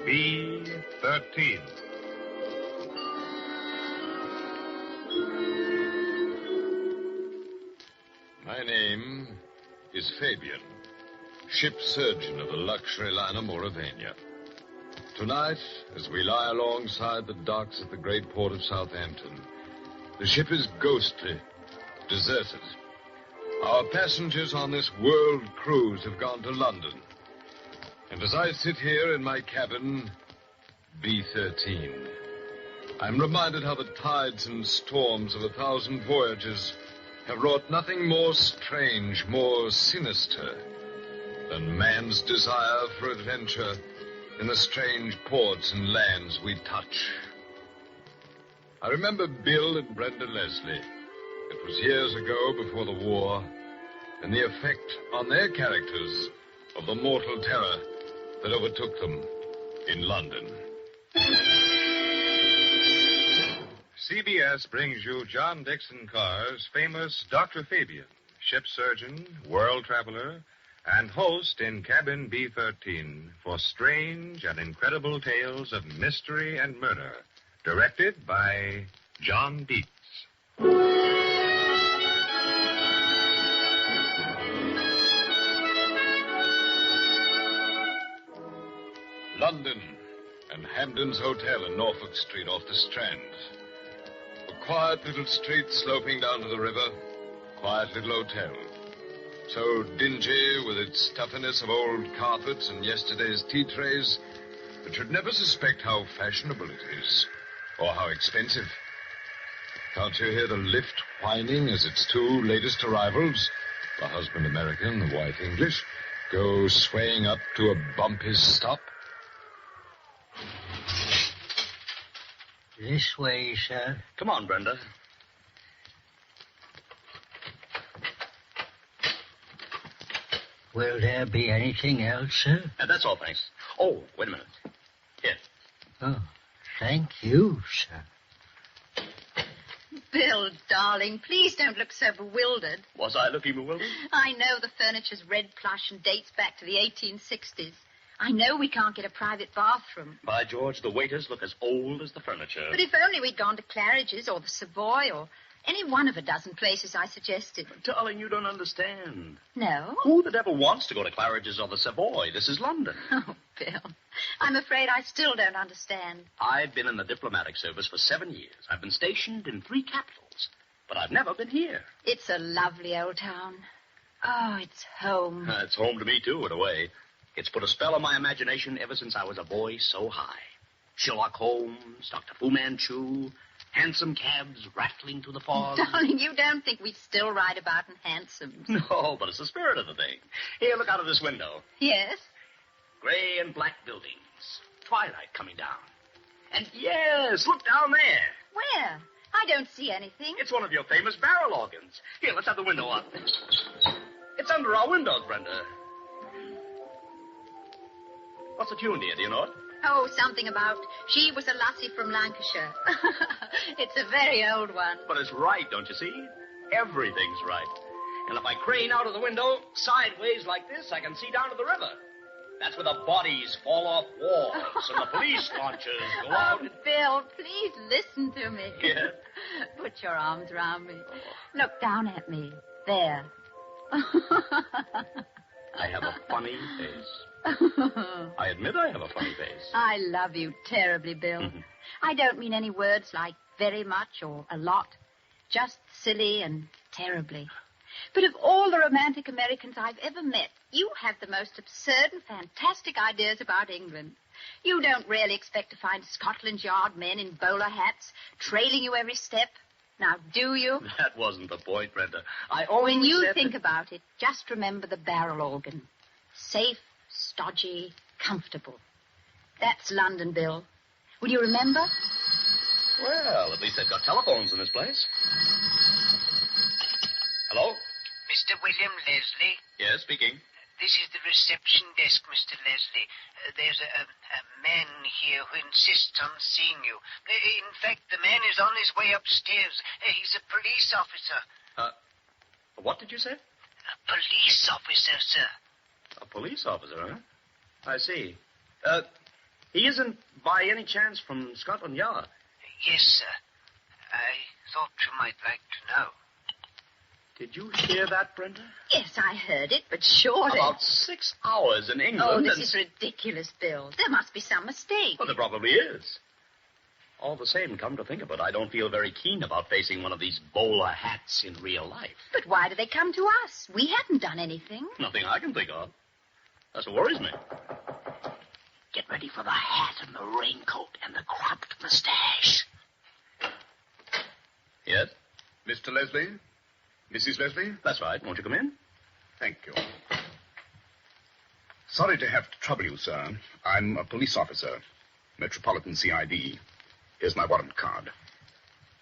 B-13. My name is Fabian, ship surgeon of the luxury liner Mauravania. Tonight, as we lie alongside the docks at the great port of Southampton, the ship is ghostly, deserted. Our passengers on this world cruise have gone to London. And as I sit here in my cabin, B-13, I'm reminded how the tides and storms of 1,000 voyages have wrought nothing more strange, more sinister than man's desire for adventure in the strange ports and lands we touch. I remember Bill and Brenda Leslie. It was years ago, before the war, and the effect on their characters of the mortal terror that overtook them in London. CBS brings you John Dixon Carr's famous Dr. Fabian, ship surgeon, world traveler, and host in Cabin B-13 for strange and incredible tales of mystery and murder, directed by John Dietz. London and Hampden's Hotel in Norfolk Street off the Strand. A quiet little street sloping down to the river. Quiet little hotel. So dingy with its stuffiness of old carpets and yesterday's tea trays that you'd never suspect how fashionable it is or how expensive. Can't you hear the lift whining as its two latest arrivals, the husband American, the wife English, go swaying up to a bumpy stop? This way, sir. Come on, Brenda. Will there be anything else, sir? That's all, thanks. Oh, wait a minute. Here. Oh, thank you, sir. Bill, darling, please don't look so bewildered. Was I looking bewildered? I know the furniture's red plush and dates back to the 1860s. I know we can't get a private bathroom. By George, the waiters look as old as the furniture. But if only we'd gone to Claridge's or the Savoy or any one of a dozen places I suggested. Darling, you don't understand. No? Who the devil wants to go to Claridge's or the Savoy? This is London. Oh, Bill, I'm afraid I still don't understand. I've been in the diplomatic service for 7 years. I've been stationed in 3 capitals, but I've never been here. It's a lovely old town. Oh, it's home. It's home to me, too, in a way. It's put a spell on my imagination ever since I was a boy so high. Sherlock Holmes, Dr. Fu Manchu, hansom cabs rattling through the fog. Darling, you don't think we still ride about in hansoms. No, but it's the spirit of the thing. Here, look out of this window. Yes? Gray and black buildings. Twilight coming down. And yes, look down there. Where? I don't see anything. It's one of your famous barrel organs. Here, let's have the window up. It's under our windows, Brenda. What's the tune, dear? Do you know it? Oh, something about she was a lassie from Lancashire. It's a very old one. But it's right, don't you see? Everything's right. And if I crane out of the window sideways like this, I can see down to the river. That's where the bodies fall off walls and the police launches go out. Oh, Bill, please listen to me. Yeah? Put your arms around me. Look down at me. There. I have a funny face. I admit I have a funny face. I love you terribly, Bill. Mm-hmm. I don't mean any words like very much or a lot. Just silly and terribly. But of all the romantic Americans I've ever met, you have the most absurd and fantastic ideas about England. You don't really expect to find Scotland Yard men in bowler hats trailing you every step. Now, do you? That wasn't the point, Brenda. I only When you said think that... about it, just remember the barrel organ. Safe, stodgy, comfortable. That's London, Bill. Will you remember? Well, at least they've got telephones in this place. Hello? Mr. William Leslie? Yes, speaking. This is the reception desk, Mr. Leslie. There's a man here who insists on seeing you. In fact, the man is on his way upstairs. He's a police officer. What did you say? A police officer, sir. A police officer, huh? I see. He isn't by any chance from Scotland Yard. Yes, sir. I thought you might like to know. Did you hear that, Brenda? Yes, I heard it, but surely... About 6 hours in England. Oh, this and... is ridiculous, Bill. There must be some mistake. Well, there probably is. All the same, come to think of it, I don't feel very keen about facing one of these bowler hats in real life. But why do they come to us? We haven't done anything. Nothing I can think of. That's what worries me. Get ready for the hat and the raincoat and the cropped mustache. Yes? Mr. Leslie? Mrs. Leslie? That's right. Won't you come in? Thank you. Sorry to have to trouble you, sir. I'm a police officer, Metropolitan CID. Here's my warrant card.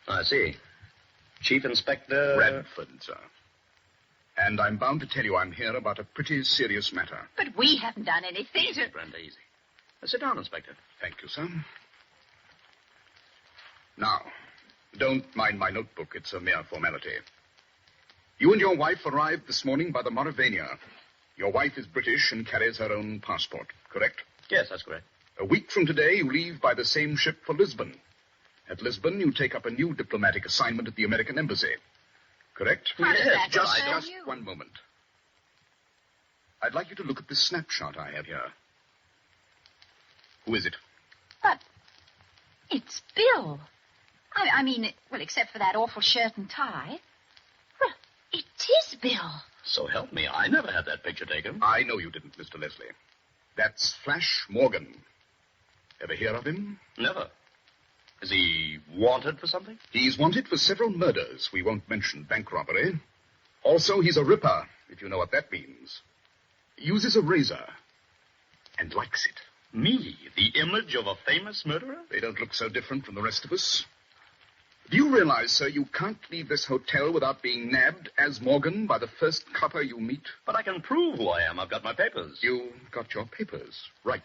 I see. Chief Inspector... Radford, sir. And I'm bound to tell you I'm here about a pretty serious matter. But we haven't done anything. Easy, Brenda, easy. Sit down, Inspector. Thank you, sir. Now, don't mind my notebook. It's a mere formality. You and your wife arrived this morning by the Mauravania. Your wife is British and carries her own passport, correct? Yes, that's correct. A week from today, you leave by the same ship for Lisbon. At Lisbon, you take up a new diplomatic assignment at the American Embassy. Correct? How does that Just concern you? one moment. I'd like you to look at this snapshot I have here. Who is it? But it's Bill. I mean, well, except for that awful shirt and tie. Well, it is Bill. So help me, I never had that picture taken. I know you didn't, Mr. Leslie. That's Flash Morgan. Ever hear of him? Never. Is he wanted for something? He's wanted for several murders. We won't mention bank robbery. Also, he's a ripper, if you know what that means. He uses a razor and likes it. Me, the image of a famous murderer? They don't look so different from the rest of us. Do you realize, sir, you can't leave this hotel without being nabbed as Morgan by the first copper you meet? But I can prove who I am. I've got my papers. You got your papers. Right.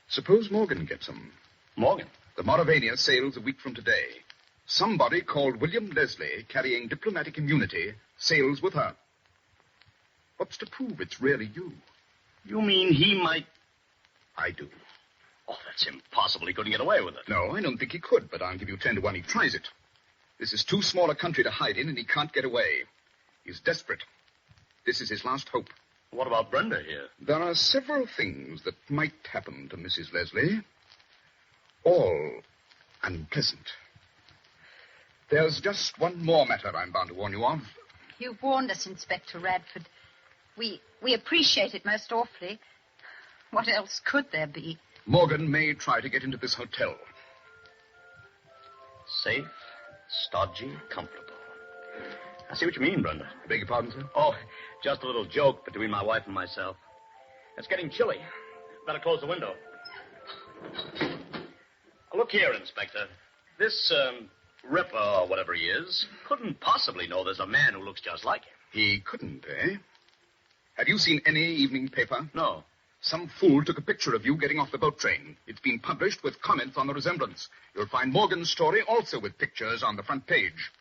Suppose Morgan gets them. Morgan? The Mauravania sails a week from today. Somebody called William Leslie, carrying diplomatic immunity, sails with her. What's to prove it's really you? You mean he might... I do. Oh, that's impossible. He couldn't get away with it. No, I don't think he could, but I'll give you 10 to 1 he tries it. This is too small a country to hide in, and he can't get away. He's desperate. This is his last hope. What about Brenda here? There are several things that might happen to Mrs. Leslie. All unpleasant. There's just one more matter I'm bound to warn you of. You've warned us, Inspector Radford. We appreciate it most awfully. What else could there be? Morgan may try to get into this hotel. Safe, stodgy, comfortable. I see what you mean, Brenda. I beg your pardon, sir? Oh, just a little joke between my wife and myself. It's getting chilly. Better close the window. Look here, Inspector. This, Ripper, or whatever he is, couldn't possibly know there's a man who looks just like him. He couldn't, eh? Have you seen any evening paper? No. Some fool took a picture of you getting off the boat train. It's been published with comments on the resemblance. You'll find Morgan's story also with pictures on the front page.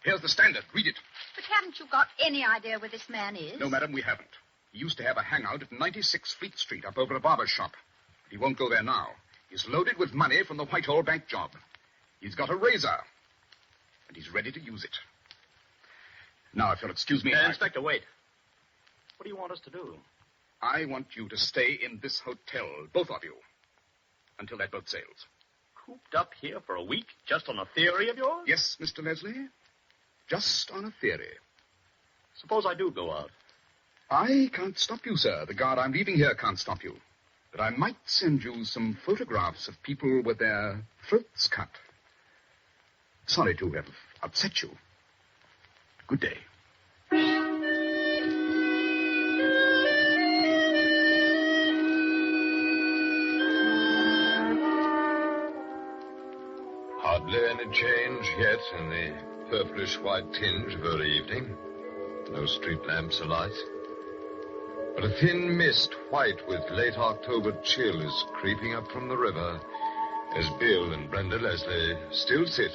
Here's the Standard. Read it. But haven't you got any idea where this man is? No, madam, we haven't. He used to have a hangout at 96 Fleet Street up over a barber's shop. But he won't go there now. He's loaded with money from the Whitehall bank job. He's got a razor. And he's ready to use it. Now, if you'll excuse me... Inspector, wait. What do you want us to do? I want you to stay in this hotel, both of you, until that boat sails. Cooped up here for a week just on a theory of yours? Yes, Mr. Leslie. Just on a theory. Suppose I do go out. I can't stop you, sir. The guard I'm leaving here can't stop you. But I might send you some photographs of people with their throats cut. Sorry to have upset you. Good day. Hardly any change yet in the purplish-white tinge of early evening. No street lamps alight. But a thin mist, white with late October chill, is creeping up from the river as Bill and Brenda Leslie still sit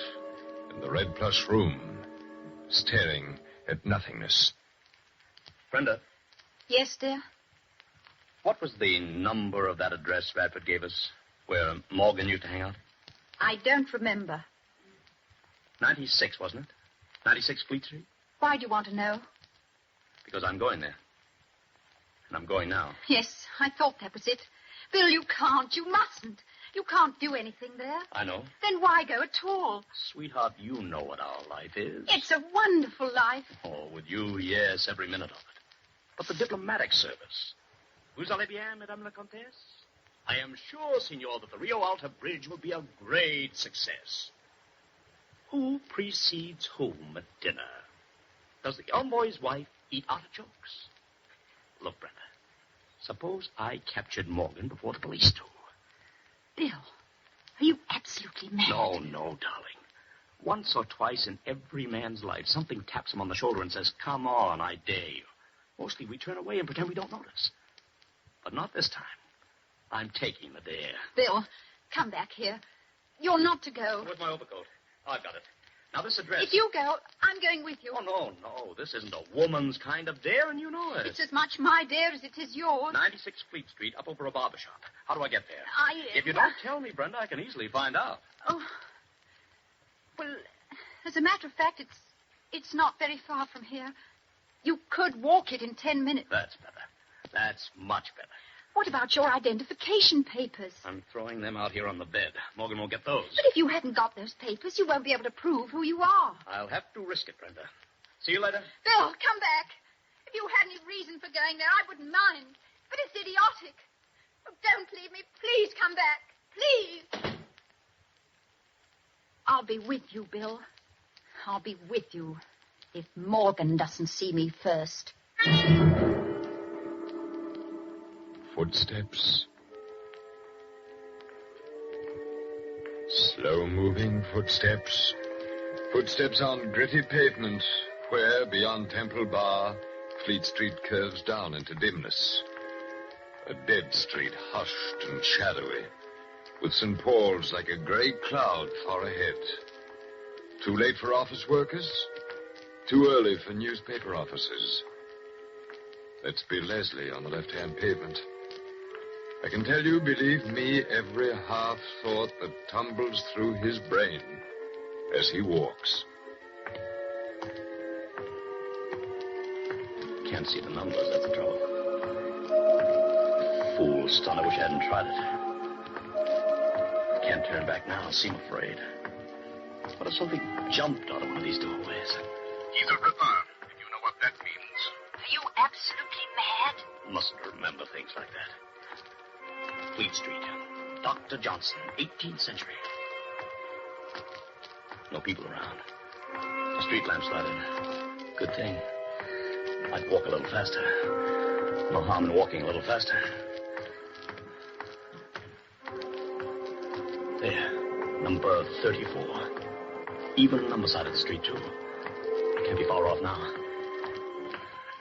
in the red plush room, staring at nothingness. Brenda? Yes, dear? What was the number of that address Radford gave us, where Morgan used to hang out? I don't remember. 96, wasn't it? 96 Fleet Street? Why do you want to know? Because I'm going there. And I'm going now. Yes, I thought that was it. Bill, you can't. You mustn't. You can't do anything there. I know. Then why go at all? Sweetheart, you know what our life is. It's a wonderful life. Oh, with you, yes, every minute of it. But the diplomatic service. Vous allez bien, Madame la Comtesse? I am sure, Senor, that the Rio Alta Bridge will be a great success. Who precedes whom at dinner? Does the envoy's wife eat artichokes? Look, Brenda, suppose I captured Morgan before the police do. Bill, are you absolutely mad? No, darling. Once or twice in every man's life, something taps him on the shoulder and says, come on, I dare you. Mostly we turn away and pretend we don't notice. But not this time. I'm taking the dare. Bill, come back here. You're not to go. Where's my overcoat? I've got it. Now, this address... If you go, I'm going with you. Oh, no. This isn't a woman's kind of dare, and you know it. It's as much my dare as it is yours. 96 Fleet Street, up over a barber shop. How do I get there? If you don't tell me, Brenda, I can easily find out. Oh. Well, as a matter of fact, it's not very far from here. You could walk it in 10 minutes. That's better. That's much better. What about your identification papers? I'm throwing them out here on the bed. Morgan won't get those. But if you hadn't got those papers, you won't be able to prove who you are. I'll have to risk it, Brenda. See you later. Bill, come back. If you had any reason for going there, I wouldn't mind. But it's idiotic. Oh, don't leave me. Please come back. Please. I'll be with you, Bill. I'll be with you if Morgan doesn't see me first. Footsteps. Slow-moving footsteps. Footsteps on gritty pavement, where, beyond Temple Bar, Fleet Street curves down into dimness. A dead street, hushed and shadowy, with St. Paul's like a gray cloud far ahead. Too late for office workers? Too early for newspaper offices. That's Bill Leslie on the left-hand pavement. I can tell you, believe me, every half-thought that tumbles through his brain as he walks. Can't see the numbers, that's the trouble. Fool stunt, I wish I hadn't tried it. Can't turn back now, seem afraid. What if something jumped out of one of these doorways? He's a ripper, if you know what that means. Are you absolutely mad? Mustn't remember things like that. Fleet Street. Dr. Johnson, 18th century. No people around. The street lamps lighted. Good thing. I'd walk a little faster. No harm in walking a little faster. There. Number 34. Even number side of the street, too. Can't be far off now.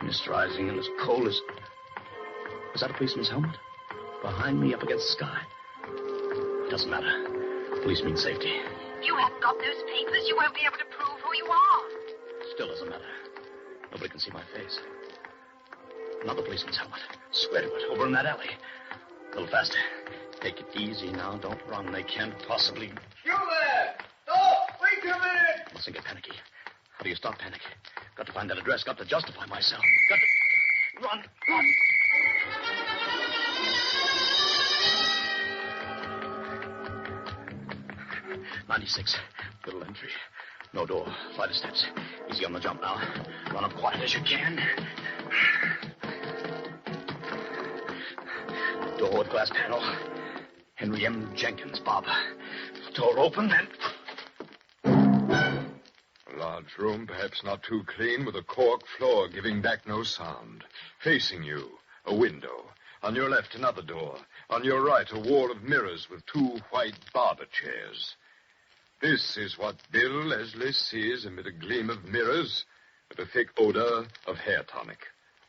Mist rising and as cold as... Was that a policeman's helmet? Behind me, up against the sky. It doesn't matter. Police mean safety. If you haven't got those papers, you won't be able to prove who you are. Still doesn't matter. Nobody can see my face. Another policeman's helmet. Swear to it. Over in that alley. A little faster. Take it easy now. Don't run. They can't possibly... You there! Stop! Wait a minute! Mustn't get panicky. How do you stop panic? Got to find that address. Got to justify myself. Got to... Run! 96. Little entry. No door. Flight of steps. Easy on the jump now. Run up quiet as you can. Door with glass panel. Henry M. Jenkins, barber. Door open and... A large room, perhaps not too clean, with a cork floor giving back no sound. Facing you, a window. On your left, another door. On your right, a wall of mirrors with two white barber chairs. This is what Bill Leslie sees amid a gleam of mirrors and a thick odor of hair tonic.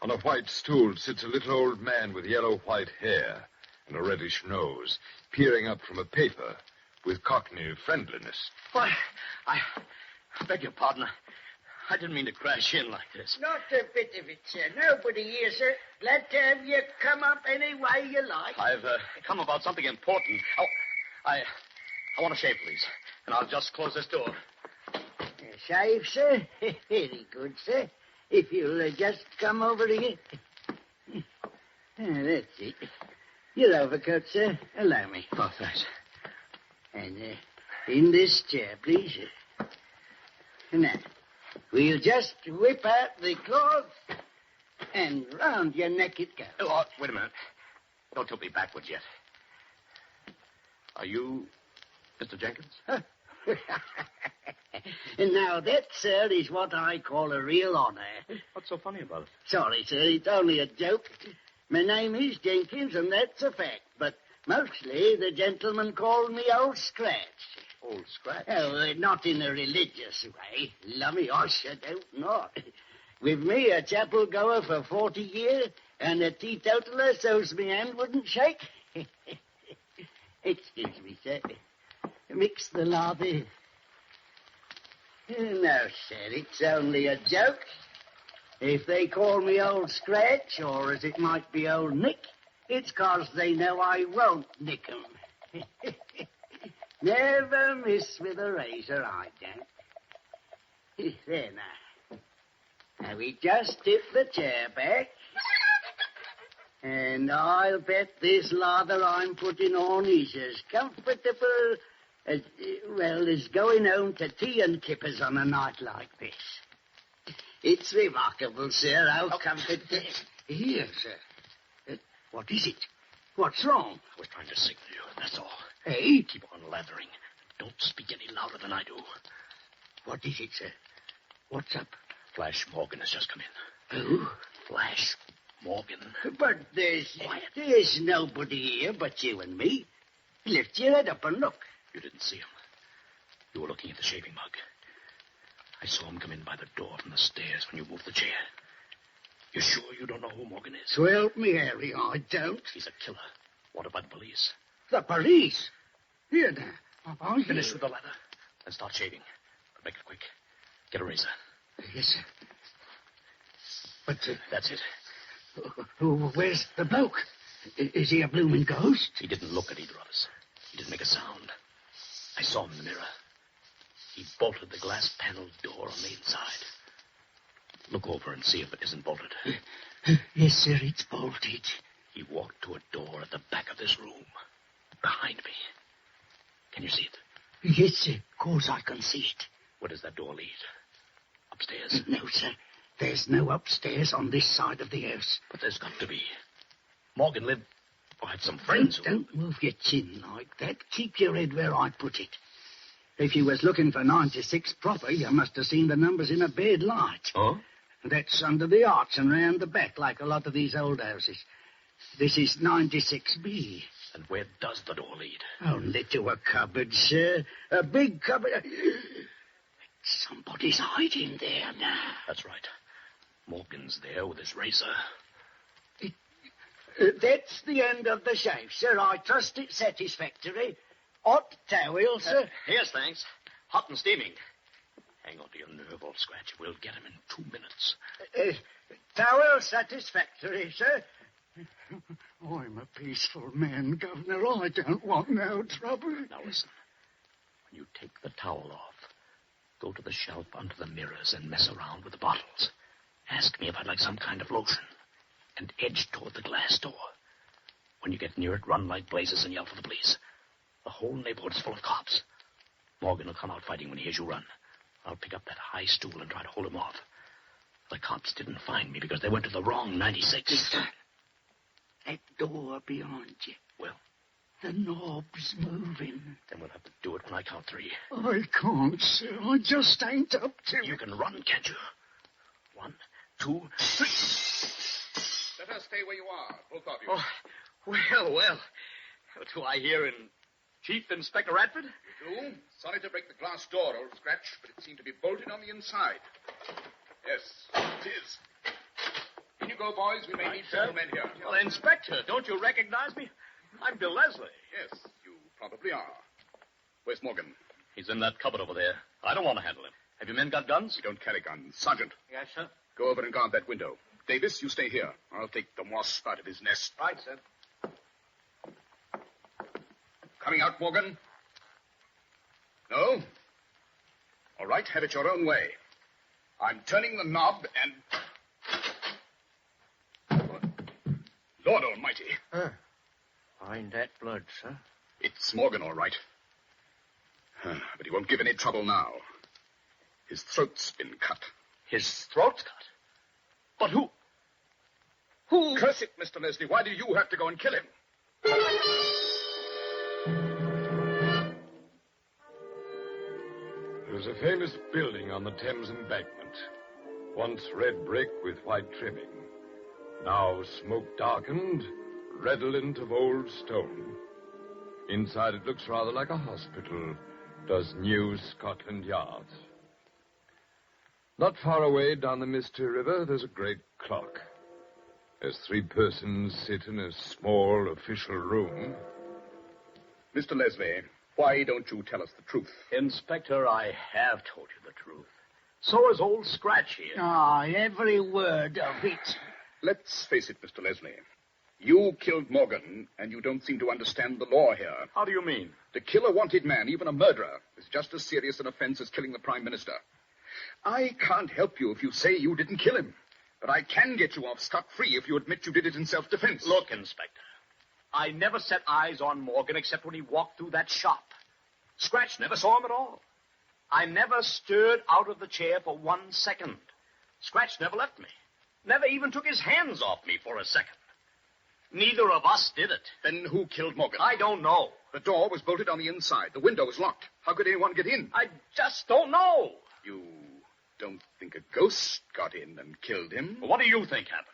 On a white stool sits a little old man with yellow-white hair and a reddish nose, peering up from a paper with Cockney friendliness. Why, I beg your pardon. I didn't mean to crash in like this. Not a bit of it, sir. Nobody here, sir. Glad to have you come up any way you like. I've come about something important. Oh, I want to shave, please. And I'll just close this door. Shave, sir? Very good, sir. If you'll just come over here. That's it. Your overcoat, sir. Allow me. Oh, thanks. And in this chair, please. Now, we'll just whip out the cloth, and round your neck it goes. Oh, wait a minute. Don't tilt me backwards yet. Are you Mr. Jenkins? Now, that, sir, is what I call a real honor. What's so funny about it? Sorry, sir, it's only a joke. My name is Jenkins, and that's a fact, but mostly the gentlemen call me Old Scratch. Old Scratch? Oh, not in a religious way. Lummy, I sure don't not. With me, a chapel goer for 40 years, and a teetotaler so's me hand wouldn't shake. Excuse me, sir. Mix the lather. No, sir, it's only a joke. If they call me Old Scratch, or as it might be Old Nick, it's 'cause they know I won't nick 'em. Never miss with a razor, I don't. There now. Now we just tip the chair back. And I'll bet this lather I'm putting on is as comfortable as, well, as going home to tea and kippers on a night like this. It's remarkable, sir, how comfortable... Here, sir. What is it? What's wrong? We're trying to signal you, that's all. Hey? Keep on lathering. Don't speak any louder than I do. What is it, sir? What's up? Flash Morgan has just come in. Who? Flash Morgan. But there's nobody here but you and me. Lift your head up and look. You didn't see him. You were looking at the shaving mug. I saw him come in by the door from the stairs when you moved the chair. You sure you don't know who Morgan is? So help me, Harry, I don't. He's a killer. Wanted by the police. The police? Here now. I'll Finish with the lather and start shaving. But make it quick. Get a razor. Yes, sir. But... That's it. Where's the bloke? Is he a blooming ghost? He didn't look at either of us. He didn't make a sound. I saw him in the mirror. He bolted the glass paneled door on the inside. Look over and see if it isn't bolted. Yes, sir, it's bolted. He walked to a door at the back of this room. Behind me. Can you see it? Yes, sir. Of course I can see it. Where does that door lead? Upstairs? No, sir. There's no upstairs on this side of the house. But there's got to be. Morgan lived... or had some friends. Don't move your chin like that. Keep your head where I put it. If you was looking for 96 proper, you must have seen the numbers in a bad light. Oh? That's under the arch and round the back, like a lot of these old houses. This is 96B. And where does the door lead? Only to a cupboard, sir. A big cupboard. Somebody's hiding there now. That's right. Morgan's there with his razor. That's the end of the shave, sir. I trust it's satisfactory. Hot towel, sir. Yes, thanks. Hot and steaming. Hang on to your nerve, Old Scratch. We'll get him in 2 minutes. Towel satisfactory, sir. I'm a peaceful man, Governor. I don't want no trouble. Now listen. When you take the towel off, go to the shelf under the mirrors and mess around with the bottles. Ask me if I'd like some kind of lotion. And edge toward the glass door. When you get near it, run like blazes and yell for the police. The whole neighborhood is full of cops. Morgan will come out fighting when he hears you run. I'll pick up that high stool and try to hold him off. The cops didn't find me because they went to the wrong 96. That door behind you. Well? The knob's moving. Then we'll have to do it when I count 3. I can't, sir. I just ain't up to it. You can run, can't you? 1, 2, 3. Let us stay where you are, both of you. Oh, well. Do I hear in Chief Inspector Radford? You do? Sorry to break the glass door, Old Scratch, but it seemed to be bolted on the inside. Yes, it is. In you go, boys. We may need several men here. Well, Inspector, don't you recognize me? I'm Bill Leslie. Yes, you probably are. Where's Morgan? He's in that cupboard over there. I don't want to handle him. Have your men got guns? We don't carry guns. Sergeant, Yes, sir. go over and guard that window. Davis, you stay here. I'll take the wasp out of his nest. Right, sir. Coming out, Morgan? No? All right, have it your own way. I'm turning the knob and... Lord almighty. Find that blood, sir. It's Morgan, all right. But he won't give any trouble now. His throat's been cut. His throat's cut? But who? Who? Curse it, Mr. Leslie. Why do you have to go and kill him? There's a famous building on the Thames embankment. Once red brick with white trimming. Now smoke darkened, redolent of old stone. Inside it looks rather like a hospital, does New Scotland Yard. Not far away down the Misty River, there's a great clock. As 3 persons sit in a small official room. Mr. Leslie, why don't you tell us the truth? Inspector, I have told you the truth. So is old Scratch here. Every word of it. Let's face it, Mr. Leslie. You killed Morgan, and you don't seem to understand the law here. How do you mean? To kill a wanted man, even a murderer, is just as serious an offense as killing the Prime Minister. I can't help you if you say you didn't kill him. But I can get you off scot-free if you admit you did it in self-defense. Look, Inspector, I never set eyes on Morgan except when he walked through that shop. Scratch never saw him at all. I never stirred out of the chair for 1 second. Scratch never left me. Never even took his hands off me for a second. Neither of us did it. Then who killed Morgan? I don't know. The door was bolted on the inside. The window was locked. How could anyone get in? I just don't know. You don't think a ghost got in and killed him? What do you think happened?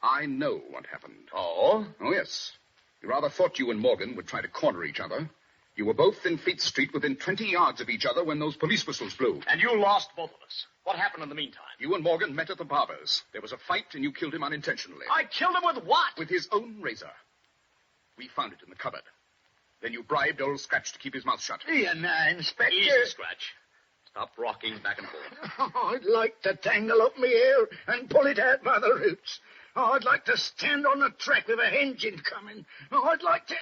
I know what happened. Oh? Oh, yes. You rather thought you and Morgan would try to corner each other. You were both in Fleet Street within 20 yards of each other when those police whistles blew. And you lost both of us. What happened in the meantime? You and Morgan met at the barber's. There was a fight, and you killed him unintentionally. I killed him with what? With his own razor. We found it in the cupboard. Then you bribed old Scratch to keep his mouth shut. Here now, Inspector. Easy, Scratch. Stop rocking back and forth. I'd like to tangle up my hair and pull it out by the roots. I'd like to stand on the track with a engine coming. I'd like to...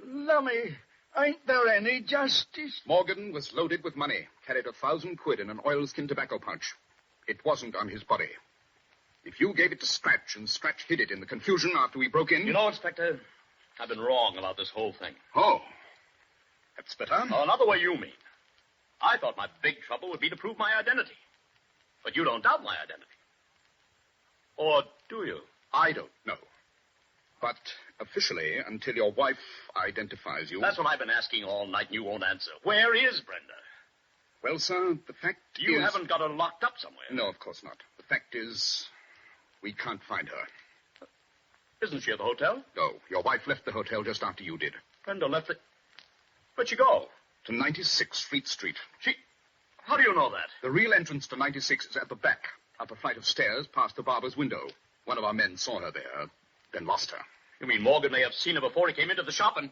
Lummy, ain't there any justice? Morgan was loaded with money, carried 1,000 quid in an oilskin tobacco pouch. It wasn't on his body. If you gave it to Scratch and Scratch hid it in the confusion after we broke in... You know, Inspector, I've been wrong about this whole thing. Oh, that's better. Oh, not the way you mean. I thought my big trouble would be to prove my identity. But you don't doubt my identity. Or do you? I don't know. But officially, until your wife identifies you... That's what I've been asking all night, and you won't answer. Where is Brenda? Well, sir, the fact You is... haven't got her locked up somewhere. No, of course not. The fact is, we can't find her. Isn't she at the hotel? No, your wife left the hotel just after you did. Brenda left it. Where'd she go? To 96 Fleet Street. How do you know that? The real entrance to 96 is at the back, up a flight of stairs past the barber's window. One of our men saw her there, then lost her. You mean Morgan may have seen her before he came into the shop and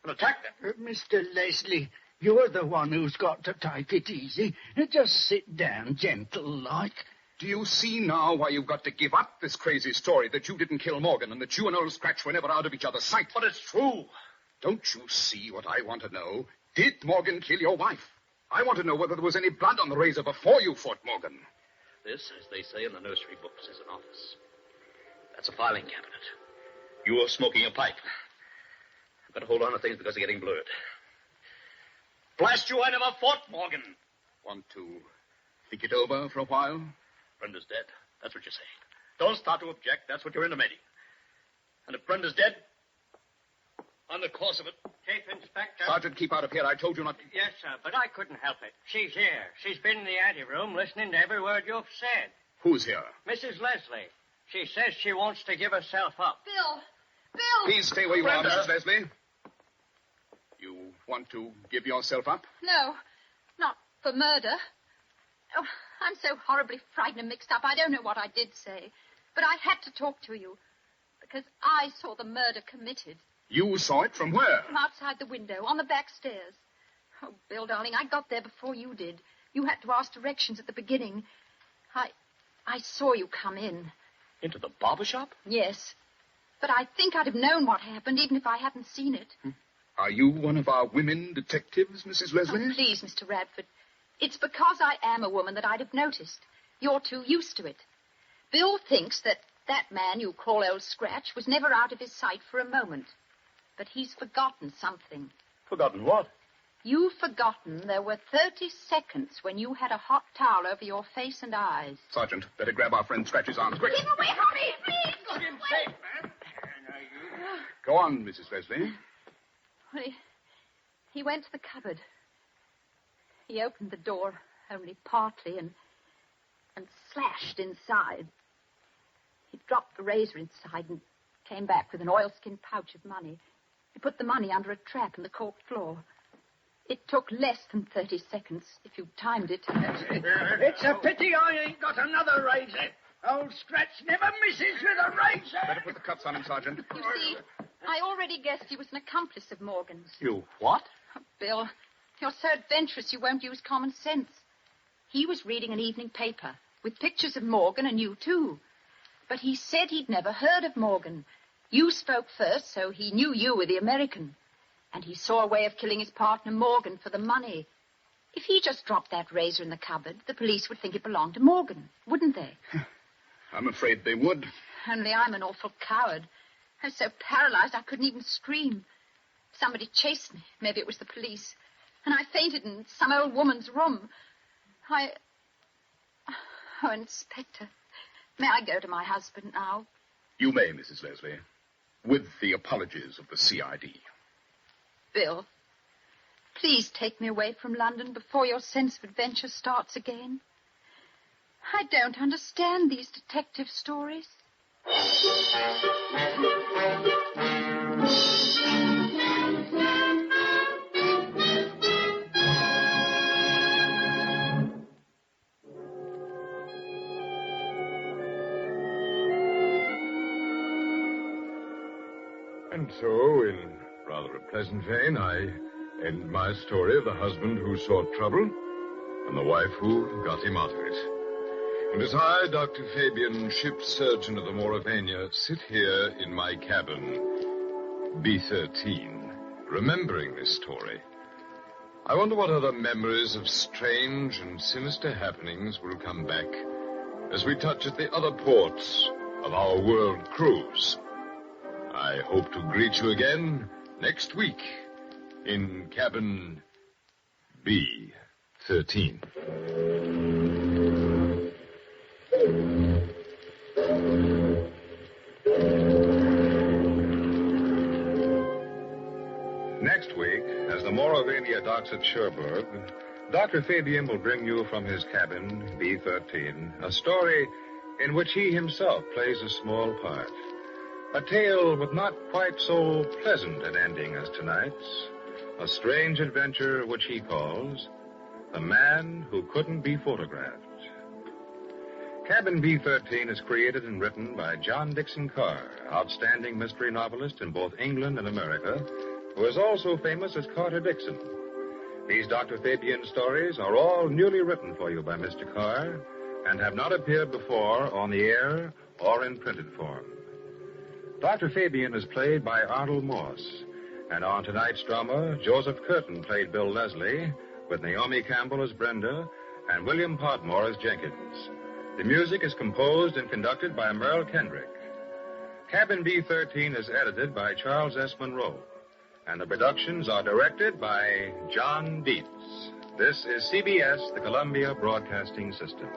attacked her? Mr. Leslie, you're the one who's got to take it easy. Just sit down, gentle-like. Do you see now why you've got to give up this crazy story that you didn't kill Morgan and that you and old Scratch were never out of each other's sight? But it's true. Don't you see what I want to know? Did Morgan kill your wife? I want to know whether there was any blood on the razor before you fought Morgan. This, as they say in the nursery books, is an office. That's a filing cabinet. You are smoking a pipe. I've got to hold on to things because they're getting blurred. Blast you, I never fought Morgan. Want to think it over for a while? Brenda's dead. That's what you're saying. Don't start to object. That's what you're intimating. And if Brenda's dead, on the course of it... Chief Inspector. Sergeant, keep out of here. I told you not to... Yes, sir, but I couldn't help it. She's here. She's been in the anteroom listening to every word you've said. Who's here? Mrs. Leslie. She says she wants to give herself up. Bill! Please stay where you are, Brenda. Mrs. Leslie. You want to give yourself up? No, not for murder. Oh, I'm so horribly frightened and mixed up. I don't know what I did say. But I had to talk to you because I saw the murder committed. You saw it from where? From outside the window, on the back stairs. Oh, Bill, darling, I got there before you did. You had to ask directions at the beginning. I saw you come in. Into the barber shop? Yes. But I think I'd have known what happened, even if I hadn't seen it. Are you one of our women detectives, Mrs. Leslie? Oh, please, Mr. Radford. It's because I am a woman that I'd have noticed. You're too used to it. Bill thinks that man you call Old Scratch was never out of his sight for a moment. But he's forgotten something. Forgotten what? You've forgotten there were 30 seconds when you had a hot towel over your face and eyes. Sergeant, better grab our friend Scratch's arms, quick. Keep away, hurry, please! Got him safe, man. Go on, Mrs. Leslie. Well, he went to the cupboard. He opened the door only partly and slashed inside. He dropped the razor inside and came back with an oilskin pouch of money. He put the money under a trap in the cork floor. It took less than 30 seconds if you timed it. It's a pity I ain't got another razor. Old Scratch never misses with a razor. Better put the cuffs on him, Sergeant. You see, I already guessed he was an accomplice of Morgan's. You what? Oh, Bill, you're so adventurous you won't use common sense. He was reading an evening paper with pictures of Morgan and you, too. But he said he'd never heard of Morgan. You spoke first, so he knew you were the American. And he saw a way of killing his partner, Morgan, for the money. If he just dropped that razor in the cupboard, the police would think it belonged to Morgan, wouldn't they? I'm afraid they would. Only I'm an awful coward. I was so paralyzed I couldn't even scream. Somebody chased me. Maybe it was the police. And I fainted in some old woman's room. Oh, Inspector, may I go to my husband now? You may, Mrs. Leslie, with the apologies of the CID. Bill, please take me away from London before your sense of adventure starts again. I don't understand these detective stories. And so, in rather a pleasant vein, I end my story of the husband who sought trouble and the wife who got him out of it. And as I, Dr. Fabian, ship surgeon of the Mauravania, sit here in my cabin, B13, remembering this story, I wonder what other memories of strange and sinister happenings will come back as we touch at the other ports of our world cruise. I hope to greet you again next week in cabin B13. Next week, as the Mauravania docks at Cherbourg, Dr. Fabian will bring you from his cabin, B13, a story in which he himself plays a small part. A tale with not quite so pleasant an ending as tonight's. A strange adventure which he calls The Man Who Couldn't Be Photographed. Cabin B13 is created and written by John Dixon Carr, outstanding mystery novelist in both England and America, who is also famous as Carter Dixon. These Dr. Fabian stories are all newly written for you by Mr. Carr and have not appeared before on the air or in printed form. Dr. Fabian is played by Arnold Moss, and on tonight's drama, Joseph Curtin played Bill Leslie, with Naomi Campbell as Brenda and William Podmore as Jenkins. The music is composed and conducted by Merle Kendrick. Cabin B13 is edited by Charles S. Monroe, and the productions are directed by John Dietz. This is CBS, the Columbia Broadcasting System.